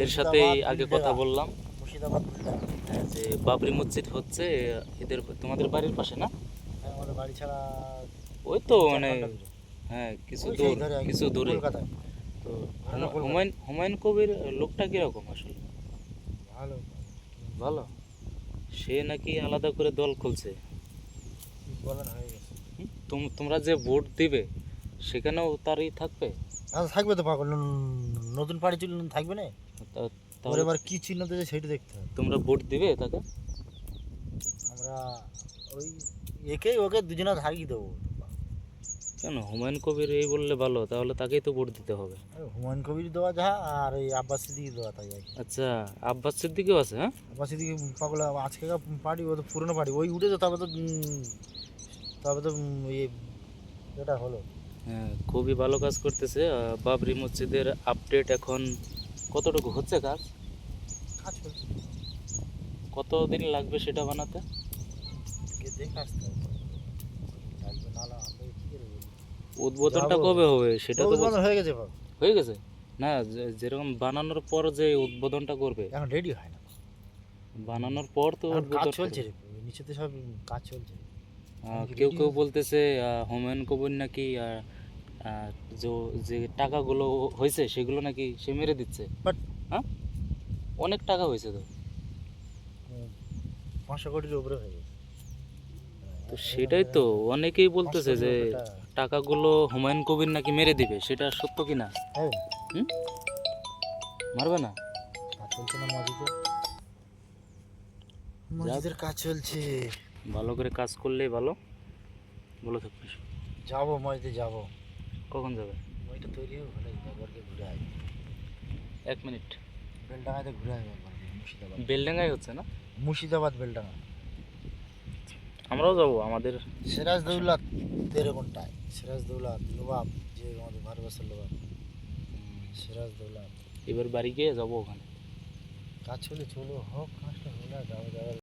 এর সাথেই আগে কথা বুলডাঙ্গা বললাম মুর্শিদাবাদ বুলডাঙ্গা। যে বাবরি মসজিদ হচ্ছে এদের তোমাদের বাড়ির পাশে না? হ্যাঁ, আমাদের বাড়ি ছাড়া ওই তো 3-4 ঘন্টা দূরে। হ্যাঁ কিছু ওই সেই দূর, ধরে কিছু দূরে। কলকাতায়। তো ঘটনা কলকাতা। হুমায়ুন হুমায়ুন কবির লোকটা কিরকম আসলে? ভালো। ভালো। সে নাকি আলাদা করে দল খুলছে। কি বলেন, হয়ে গেছে। তোমরা যে ভোট দিবে সেখানেও তারই থাকবে? আচ্ছা, থাকবে তো পাগল। নতুন পার্টি চিহ্ন থাকবে না? ওর তাহলে এবার কি চিহ্ন দিয়েছে সেটা দেখতে হবে। তোমরা ভোট দিবে তাকে? আমরা ওই ওকে দুজনে ধারিয়ে দেবো। কেন, হুমায়ুন কবির এই বললে ভালো, তাহলে তাকেই তো ভোট দিতে হবে। হুমায়ুন কবির দেওয়া যা, আর ওই আব্বাস সিদ্দিকি দেওয়া তাই আর কি। আচ্ছা, আব্বাস সিদ্দিকীও আছে? হ্যাঁ, আব্বাস সিদ্দিকি পাগল। আজকেকার পার্টি ও তো পুরনো পার্টি, ওই উঠেছে তবে তো এটা হলো। হ্যাঁ, খুবই ভালো কাজ করতেছে। বাবরি মসজিদের আপডেট এখন কতটুকু হচ্ছে কাজ? কাজ চলছে। কতদিন লাগবে সেটা বানাতে? গিয়ে দেখে আসতে হবে। লাগবে না হলে আমরা কী করে বলবো? উদ্বোধনটা যাবো। কবে হবে সেটা তো উদ্বোধন হয়ে গেছে বাবু। হয়ে গেছে। না, যেরকম বানানোর পর যে উদ্বোধনটা করবে, এখন রেডি হয় না। বানানোর পর তো এখন কাজ উদ্বোধন চলছে করবে। রে, নিচেতে সব কাজ চলছে। কেউ রেডি কেউ হয়েছে। বলতেছে হুমায়ুন কবির নাকি আহ, যে টাকাগুলো হয়েছে সেগুলো নাকি সে মেরে দিচ্ছে। বাট হ্যাঁ, অনেক টাকা হয়েছে তো। 500 কোটির উপরে হয়ে গেছে। তো সেটাই তো, অনেকেই 500 বলতেছে কোটির যে উপরে টাকা। টাকাগুলো হুমায়ুন কবির নাকি মেরে দিবে, সেটা সত্য কিনা? হ্যাঁ, হুম, মারবে না? কাজ চলছে না মসজিদের কাজ চলছে। ভালো করে কাজ করলেই ভালো। বলে থাকিস। যাবো মসজিদে যাবো। কখন যাবে? মসজিদটা তৈরি হোক, ভালো একবারকে ঘুরে আসবো। 1 মিনিট। বেলডাঙাতে ঘুরে আসবো একবারকে, মুর্শিদাবাদ। বেলডাঙ্গাই হচ্ছে না? মুর্শিদাবাদ বেলডাঙা। আমরাও যাবো আমাদের। সিরাজদৌল্লা তেরোঘন্টায়। সিরাজদৌল্লা নবাব, যে আমাদের ভারতবর্ষের নবাব সিরাজদৌল্লা। এবার বাড়ি গিয়ে যাবো ওখানে। কাজ চলে হোক, কাজটা হলে যাবো।